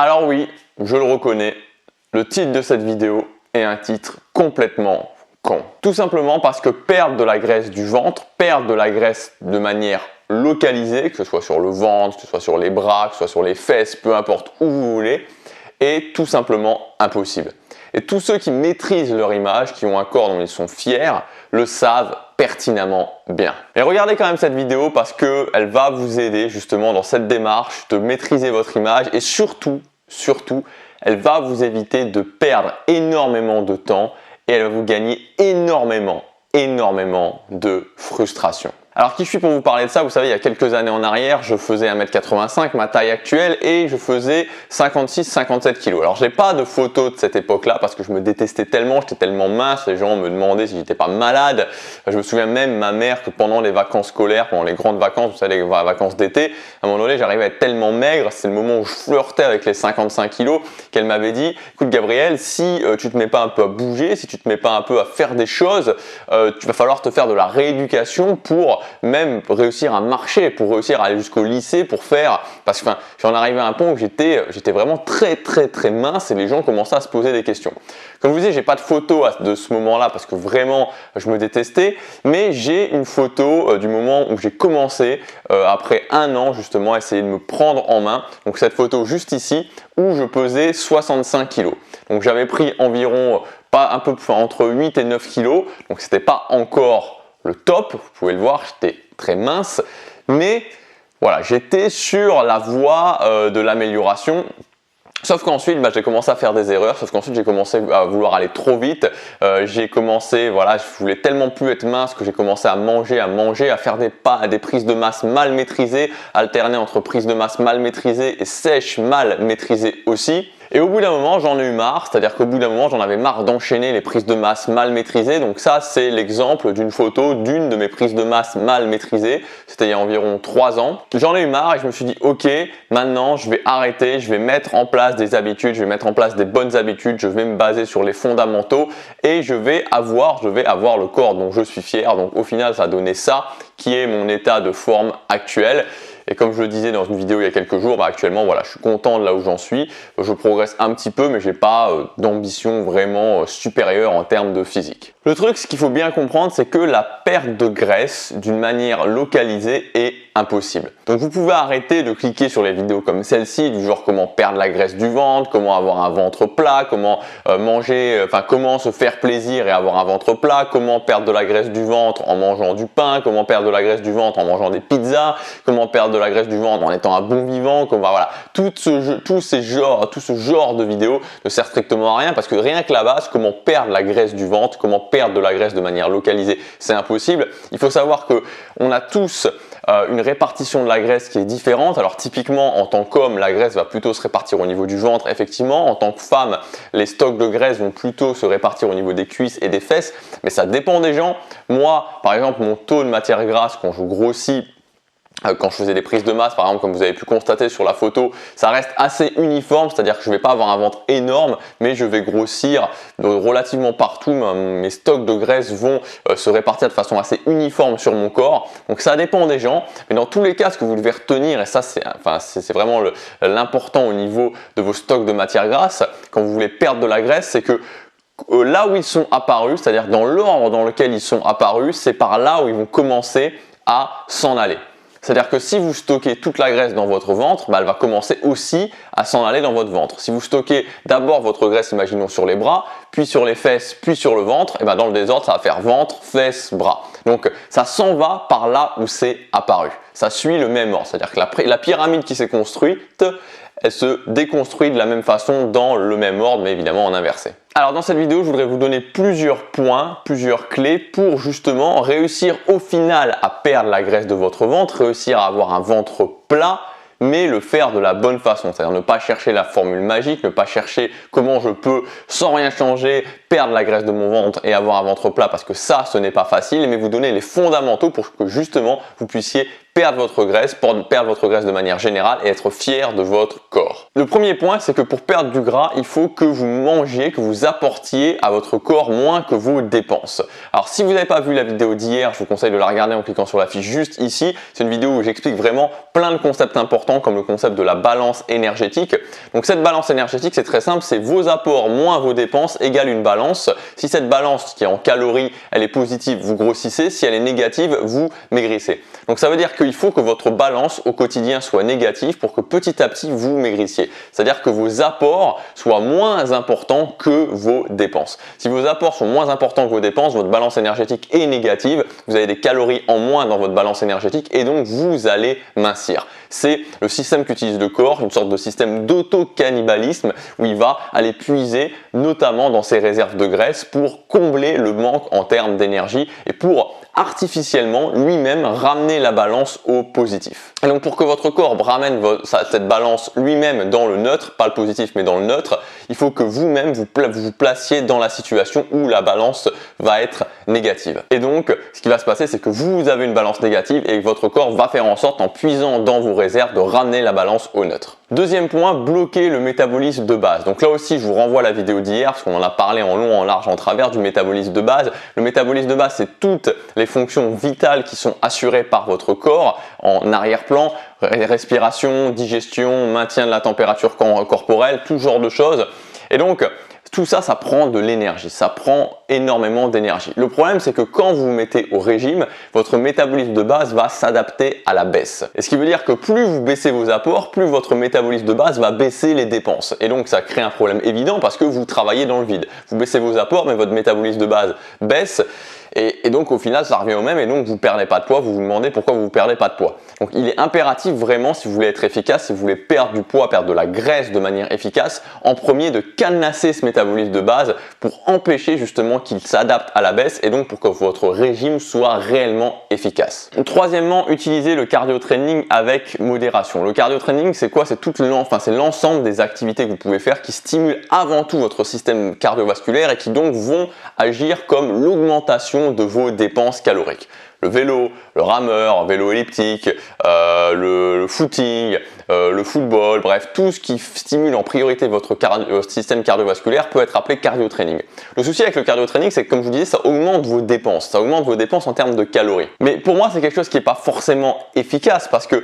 Alors oui, je le reconnais, le titre de cette vidéo est un titre complètement con. Tout simplement parce que perdre de la graisse du ventre, perdre de la graisse de manière localisée, que ce soit sur le ventre, que ce soit sur les bras, que ce soit sur les fesses, peu importe où vous voulez, est tout simplement impossible. Et tous ceux qui maîtrisent leur image, qui ont un corps dont ils sont fiers, le savent pertinemment bien. Et regardez quand même cette vidéo parce qu'elle va vous aider justement dans cette démarche de maîtriser votre image et surtout, elle va vous éviter de perdre énormément de temps et elle va vous gagner énormément de frustration. Alors qui je suis pour vous parler de ça? Vous savez, il y a quelques années en arrière, je faisais 1m85, ma taille actuelle, et je faisais 56-57 kg. Alors j'ai pas de photos de cette époque-là parce que je me détestais tellement, j'étais tellement mince, les gens me demandaient si j'étais pas malade. Je me souviens même ma mère que pendant les vacances scolaires, pendant les grandes vacances, vous savez, les vacances d'été, à un moment donné, j'arrivais à être tellement maigre, c'est le moment où je flirtais avec les 55 kg, qu'elle m'avait dit, écoute Gabriel, si tu te mets pas un peu à bouger, si tu te mets pas un peu à faire des choses, tu vas falloir te faire de la rééducation pour même réussir à marcher, pour réussir à aller jusqu'au lycée, pour faire, parce que j'en arrivais à un point où j'étais vraiment très mince et les gens commençaient à se poser des questions. Comme je vous disais, j'ai pas de photo de ce moment-là parce que vraiment je me détestais, mais j'ai une photo du moment où j'ai commencé après un an justement à essayer de me prendre en main. Donc cette photo juste ici où je pesais 65 kg. Donc j'avais pris environ entre 8 et 9 kg, donc c'était pas encore le top, vous pouvez le voir, j'étais très mince, mais voilà, j'étais sur la voie de l'amélioration. Sauf qu'ensuite, j'ai commencé à faire des erreurs, sauf qu'ensuite j'ai commencé à vouloir aller trop vite. J'ai commencé, voilà, je voulais tellement plus être mince que j'ai commencé à manger, à faire des prises de masse mal maîtrisées, alterner entre prises de masse mal maîtrisées et sèches mal maîtrisées aussi. Et au bout d'un moment, j'en ai eu marre, c'est-à-dire qu'au bout d'un moment, j'en avais marre d'enchaîner les prises de masse mal maîtrisées. Donc ça, c'est l'exemple d'une photo d'une de mes prises de masse mal maîtrisées. C'était il y a environ 3 ans. J'en ai eu marre et je me suis dit, ok, maintenant, je vais arrêter, je vais mettre en place des habitudes, je vais mettre en place des bonnes habitudes, je vais me baser sur les fondamentaux et je vais avoir le corps dont je suis fier. Donc au final, ça a donné ça qui est mon état de forme actuel. Et comme je le disais dans une vidéo il y a quelques jours, actuellement, voilà, je suis content de là où j'en suis. Je progresse un petit peu, mais j'ai pas d'ambition vraiment supérieure en termes de physique. Le truc, ce qu'il faut bien comprendre, c'est que la perte de graisse d'une manière localisée est impossible. Donc vous pouvez arrêter de cliquer sur les vidéos comme celle-ci, du genre comment perdre la graisse du ventre, comment avoir un ventre plat, comment comment se faire plaisir et avoir un ventre plat, comment perdre de la graisse du ventre en mangeant du pain, comment perdre de la graisse du ventre en mangeant des pizzas, comment perdre de la graisse du ventre en étant un bon vivant, voilà, tout ce genre de vidéos ne sert strictement à rien parce que rien que la base, comment perdre la graisse du ventre, comment perdre de la graisse de manière localisée, c'est impossible. Il faut savoir que on a tous une répartition de la graisse qui est différente. Alors typiquement en tant qu'homme, la graisse va plutôt se répartir au niveau du ventre, effectivement. En tant que femme, les stocks de graisse vont plutôt se répartir au niveau des cuisses et des fesses, mais ça dépend des gens. Moi, par exemple, mon taux de matière grasse quand je grossis, quand je faisais des prises de masse, par exemple, comme vous avez pu constater sur la photo, ça reste assez uniforme, c'est-à-dire que je ne vais pas avoir un ventre énorme, mais je vais grossir relativement partout. Mes stocks de graisse vont se répartir de façon assez uniforme sur mon corps. Donc ça dépend des gens, mais dans tous les cas, ce que vous devez retenir, et ça c'est vraiment l'important au niveau de vos stocks de matière grasse, quand vous voulez perdre de la graisse, c'est que là où ils sont apparus, c'est-à-dire dans l'ordre dans lequel ils sont apparus, c'est par là où ils vont commencer à s'en aller. C'est-à-dire que si vous stockez toute la graisse dans votre ventre, elle va commencer aussi à s'en aller dans votre ventre. Si vous stockez d'abord votre graisse, imaginons sur les bras, puis sur les fesses, puis sur le ventre, et dans le désordre, ça va faire ventre, fesses, bras. Donc ça s'en va par là où c'est apparu. Ça suit le même ordre. C'est-à-dire que la pyramide qui s'est construite, elle se déconstruit de la même façon dans le même ordre, mais évidemment en inversé. Alors dans cette vidéo, je voudrais vous donner plusieurs points, plusieurs clés pour justement réussir au final à perdre la graisse de votre ventre, réussir à avoir un ventre plat, mais le faire de la bonne façon. C'est-à-dire ne pas chercher la formule magique, ne pas chercher comment je peux, sans rien changer, perdre la graisse de mon ventre et avoir un ventre plat, parce que ça, ce n'est pas facile, mais vous donner les fondamentaux pour que justement vous puissiez perdre votre graisse de manière générale et être fier de votre corps. Le premier point, c'est que pour perdre du gras, il faut que vous mangiez, que vous apportiez à votre corps moins que vos dépenses. Alors si vous n'avez pas vu la vidéo d'hier, je vous conseille de la regarder en cliquant sur la fiche juste ici. C'est une vidéo où j'explique vraiment plein de concepts importants comme le concept de la balance énergétique. Donc cette balance énergétique, c'est très simple, c'est vos apports moins vos dépenses égale une balance. Si cette balance qui est en calories, elle est positive, vous grossissez. Si elle est négative, vous maigrissez. Donc ça veut dire qu'il faut que votre balance au quotidien soit négative pour que petit à petit vous maigrissiez. C'est-à-dire que vos apports soient moins importants que vos dépenses. Si vos apports sont moins importants que vos dépenses, votre balance énergétique est négative, vous avez des calories en moins dans votre balance énergétique et donc vous allez mincir. C'est le système qu'utilise le corps, une sorte de système d'auto-cannibalisme où il va aller puiser notamment dans ses réserves de graisse pour combler le manque en termes d'énergie et pour artificiellement lui-même ramener la balance au positif. Et donc pour que votre corps ramène cette balance lui-même dans le neutre, pas le positif mais dans le neutre, il faut que vous-même vous placiez dans la situation où la balance va être négative. Et donc ce qui va se passer, c'est que vous avez une balance négative et que votre corps va faire en sorte, en puisant dans vos réserves, de ramener la balance au neutre. Deuxième point, bloquer le métabolisme de base. Donc là aussi, je vous renvoie à la vidéo d'hier parce qu'on en a parlé en long, en large, en travers du métabolisme de base. Le métabolisme de base, c'est toutes les fonctions vitales qui sont assurées par votre corps en arrière-plan, respiration, digestion, maintien de la température corporelle, tout genre de choses. Et donc, tout ça, ça prend de l'énergie, ça prend énormément d'énergie. Le problème, c'est que quand vous vous mettez au régime, votre métabolisme de base va s'adapter à la baisse. Et ce qui veut dire que plus vous baissez vos apports, plus votre métabolisme de base va baisser les dépenses. Et donc, ça crée un problème évident parce que vous travaillez dans le vide. Vous baissez vos apports, mais votre métabolisme de base baisse. Et donc au final ça revient au même et donc vous ne perdez pas de poids, vous vous demandez pourquoi vous ne perdez pas de poids. Donc il est impératif vraiment, si vous voulez être efficace, si vous voulez perdre du poids, perdre de la graisse de manière efficace, en premier de cadenasser ce métabolisme de base pour empêcher justement qu'il s'adapte à la baisse et donc pour que votre régime soit réellement efficace. Troisièmement, utilisez le cardio training avec modération. Le cardio training, c'est quoi? C'est l'ensemble des activités que vous pouvez faire qui stimulent avant tout votre système cardiovasculaire et qui donc vont agir comme l'augmentation de vos dépenses caloriques. Le vélo, le rameur, vélo elliptique, le footing, le football, bref, tout ce qui stimule en priorité votre système cardiovasculaire peut être appelé cardio training. Le souci avec le cardio training, c'est que comme je vous disais, ça augmente vos dépenses, en termes de calories. Mais pour moi, c'est quelque chose qui n'est pas forcément efficace parce que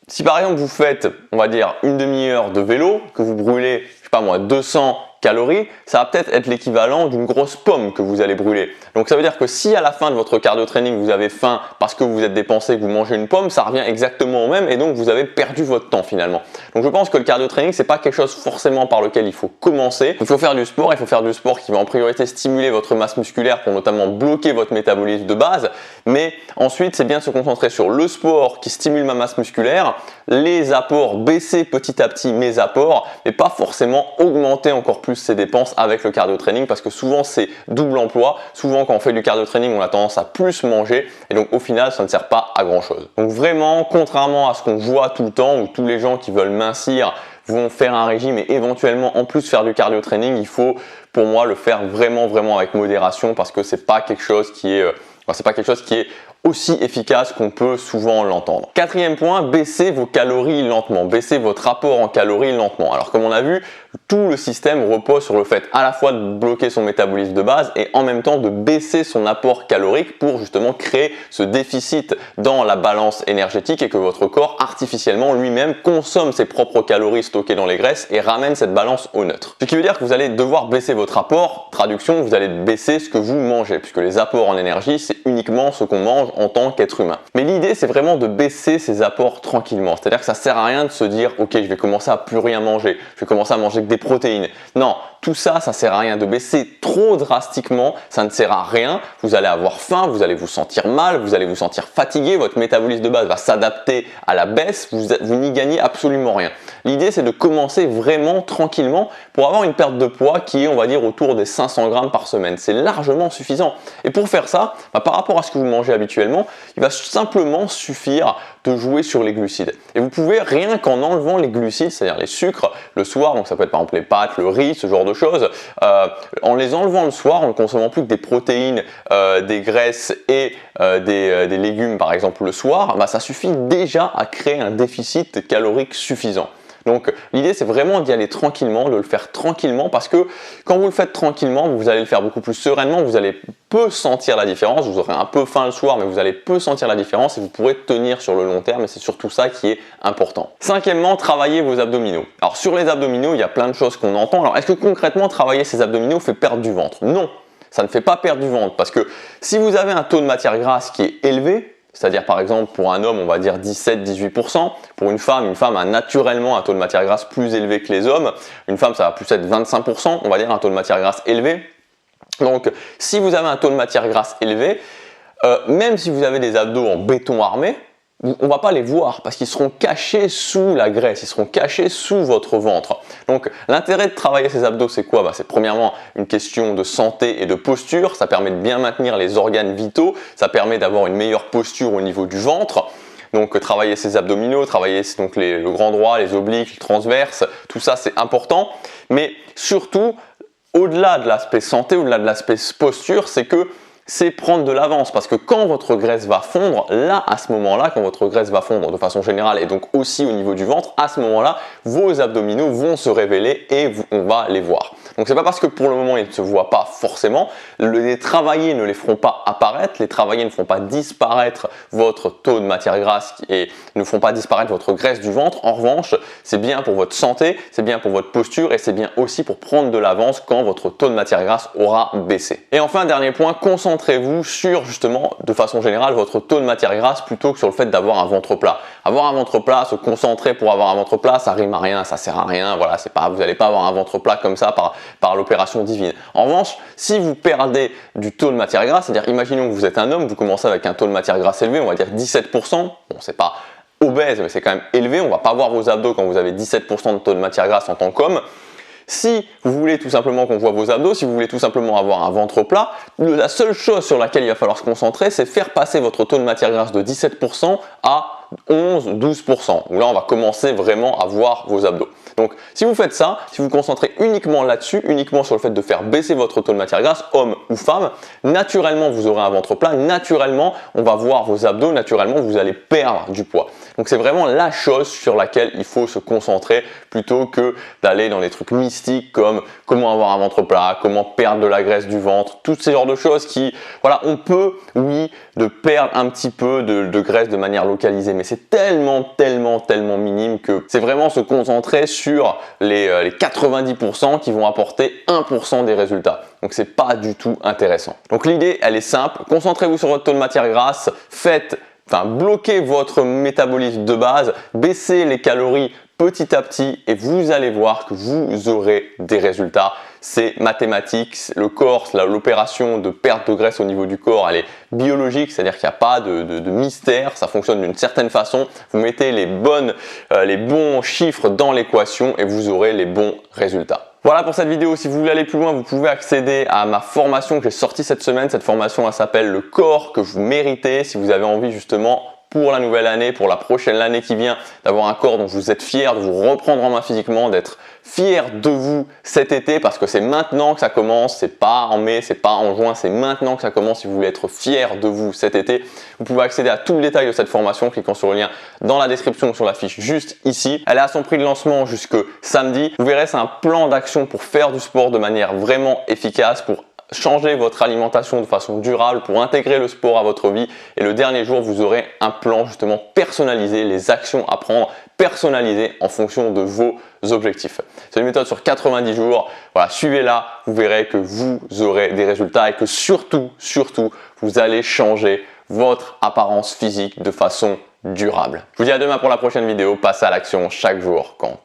si par exemple vous faites, on va dire, une demi-heure de vélo, que vous brûlez, je sais pas moi, 200 calories, ça va peut-être être l'équivalent d'une grosse pomme que vous allez brûler. Donc ça veut dire que si à la fin de votre cardio training vous avez faim parce que vous êtes dépensé, que vous mangez une pomme, ça revient exactement au même et donc vous avez perdu votre temps finalement. Donc je pense que le cardio training c'est pas quelque chose forcément par lequel il faut commencer. Il faut faire du sport, qui va en priorité stimuler votre masse musculaire pour notamment bloquer votre métabolisme de base. Mais ensuite c'est bien de se concentrer sur le sport qui stimule ma masse musculaire, les apports, baisser petit à petit mes apports, mais pas forcément augmenter encore plus ses dépenses avec le cardio training parce que souvent c'est double emploi. Souvent quand on fait du cardio training on a tendance à plus manger et donc au final ça ne sert pas à grand chose. Donc vraiment, contrairement à ce qu'on voit tout le temps où tous les gens qui veulent mincir vont faire un régime et éventuellement en plus faire du cardio training, il faut pour moi le faire vraiment avec modération parce que c'est pas quelque chose qui est aussi efficace qu'on peut souvent l'entendre. Quatrième point, baissez vos calories lentement, baissez votre apport en calories lentement. Alors comme on a vu, tout le système repose sur le fait à la fois de bloquer son métabolisme de base et en même temps de baisser son apport calorique pour justement créer ce déficit dans la balance énergétique et que votre corps artificiellement lui-même consomme ses propres calories stockées dans les graisses et ramène cette balance au neutre. Ce qui veut dire que vous allez devoir baisser votre apport, traduction, vous allez baisser ce que vous mangez puisque les apports en énergie c'est uniquement ce qu'on mange en tant qu'être humain. Mais l'idée c'est vraiment de baisser ces apports tranquillement, c'est-à-dire que ça sert à rien de se dire ok je vais commencer à plus rien manger, je vais commencer à manger que des protéines. Non, tout ça, ça sert à rien. De baisser trop drastiquement, ça ne sert à rien. Vous allez avoir faim, vous allez vous sentir mal, vous allez vous sentir fatigué, votre métabolisme de base va s'adapter à la baisse, vous n'y gagnez absolument rien. L'idée c'est de commencer vraiment tranquillement pour avoir une perte de poids qui est on va dire autour des 500 grammes par semaine. C'est largement suffisant. Et pour faire ça, par rapport à ce que vous mangez habituellement, il va simplement suffire de jouer sur les glucides. Et vous pouvez rien qu'en enlevant les glucides, c'est-à-dire les sucres, le soir, donc ça peut être par exemple les pâtes, le riz, ce genre de choses, en les enlevant le soir, en ne consommant plus que des protéines, des graisses et des légumes par exemple le soir, bah, ça suffit déjà à créer un déficit calorique suffisant. Donc l'idée c'est vraiment d'y aller tranquillement, de le faire tranquillement, parce que quand vous le faites tranquillement, vous allez le faire beaucoup plus sereinement, vous allez peu sentir la différence, vous aurez un peu faim le soir, mais vous allez peu sentir la différence et vous pourrez tenir sur le long terme, et c'est surtout ça qui est important. Cinquièmement, travaillez vos abdominaux. Alors sur les abdominaux, il y a plein de choses qu'on entend. Alors est-ce que concrètement travailler ces abdominaux fait perdre du ventre? Non, ça ne fait pas perdre du ventre, parce que si vous avez un taux de matière grasse qui est élevé, c'est-à-dire par exemple pour un homme on va dire 17-18%, pour une femme a naturellement un taux de matière grasse plus élevé que les hommes, une femme ça va plus être 25%, on va dire un taux de matière grasse élevé. Donc si vous avez un taux de matière grasse élevé, même si vous avez des abdos en béton armé, on ne va pas les voir parce qu'ils seront cachés sous la graisse, ils seront cachés sous votre ventre. Donc l'intérêt de travailler ces abdos c'est quoi? C'est premièrement une question de santé et de posture, ça permet de bien maintenir les organes vitaux, ça permet d'avoir une meilleure posture au niveau du ventre. Donc travailler ces abdominaux, travailler donc le grand droit, les obliques, le transverse, tout ça c'est important. Mais surtout, au-delà de l'aspect santé, au-delà de l'aspect posture, c'est prendre de l'avance, parce que quand votre graisse va fondre, là à ce moment-là, quand votre graisse va fondre de façon générale et donc aussi au niveau du ventre, à ce moment-là, vos abdominaux vont se révéler et on va les voir. Donc c'est pas parce que pour le moment ils ne se voient pas forcément, les travaillés ne les feront pas apparaître, les travaillés ne feront pas disparaître votre taux de matière grasse et ne feront pas disparaître votre graisse du ventre. En revanche, c'est bien pour votre santé, c'est bien pour votre posture et c'est bien aussi pour prendre de l'avance quand votre taux de matière grasse aura baissé. Et enfin, dernier point, concentrez-vous sur justement de façon générale votre taux de matière grasse plutôt que sur le fait d'avoir un ventre plat. Avoir un ventre plat, se concentrer pour avoir un ventre plat, ça rime à rien, ça sert à rien, voilà, vous n'allez pas avoir un ventre plat comme ça par l'opération divine. En revanche, si vous perdez du taux de matière grasse, c'est-à-dire imaginons que vous êtes un homme, vous commencez avec un taux de matière grasse élevé, on va dire 17%, bon c'est pas obèse mais c'est quand même élevé, on va pas voir vos abdos quand vous avez 17% de taux de matière grasse en tant qu'homme. Si vous voulez tout simplement qu'on voit vos abdos, si vous voulez tout simplement avoir un ventre plat, la seule chose sur laquelle il va falloir se concentrer, c'est faire passer votre taux de matière grasse de 17% à 11-12%, où là on va commencer vraiment à voir vos abdos. Donc si vous faites ça, si vous vous concentrez uniquement là-dessus, uniquement sur le fait de faire baisser votre taux de matière grasse, homme ou femme, naturellement vous aurez un ventre plat, naturellement on va voir vos abdos, naturellement vous allez perdre du poids. Donc c'est vraiment la chose sur laquelle il faut se concentrer plutôt que d'aller dans les trucs mystiques comme comment avoir un ventre plat, comment perdre de la graisse du ventre, tous ces genres de choses qui, voilà, on peut, oui, de perdre un petit peu de graisse de manière localisée, mais c'est tellement minime que c'est vraiment se concentrer sur les 90% qui vont apporter 1% des résultats. Donc c'est pas du tout intéressant. Donc l'idée, elle est simple, concentrez-vous sur votre taux de matière grasse, bloquez votre métabolisme de base, baissez les calories petit à petit et vous allez voir que vous aurez des résultats. C'est mathématique, le corps, l'opération de perte de graisse au niveau du corps, elle est biologique, c'est-à-dire qu'il n'y a pas de mystère, ça fonctionne d'une certaine façon. Vous mettez les bons chiffres dans l'équation et vous aurez les bons résultats. Voilà pour cette vidéo. Si vous voulez aller plus loin, vous pouvez accéder à ma formation que j'ai sortie cette semaine. Cette formation, elle s'appelle Le corps que vous méritez. Si vous avez envie justement pour la nouvelle année, pour la prochaine année qui vient, d'avoir un corps dont vous êtes fier, de vous reprendre en main physiquement, d'être fier de vous cet été, parce que c'est maintenant que ça commence, c'est pas en mai, c'est pas en juin, c'est maintenant que ça commence. Si vous voulez être fier de vous cet été, vous pouvez accéder à tout le détail de cette formation en cliquant sur le lien dans la description, sur la fiche juste ici. Elle est à son prix de lancement jusque samedi. Vous verrez, c'est un plan d'action pour faire du sport de manière vraiment efficace, pour changer votre alimentation de façon durable, pour intégrer le sport à votre vie. Et le dernier jour, vous aurez un plan justement personnalisé, les actions à prendre personnalisées en fonction de vos objectifs. C'est une méthode sur 90 jours. Voilà, suivez-la, vous verrez que vous aurez des résultats et que surtout, vous allez changer votre apparence physique de façon durable. Je vous dis à demain pour la prochaine vidéo. Passez à l'action, chaque jour compte.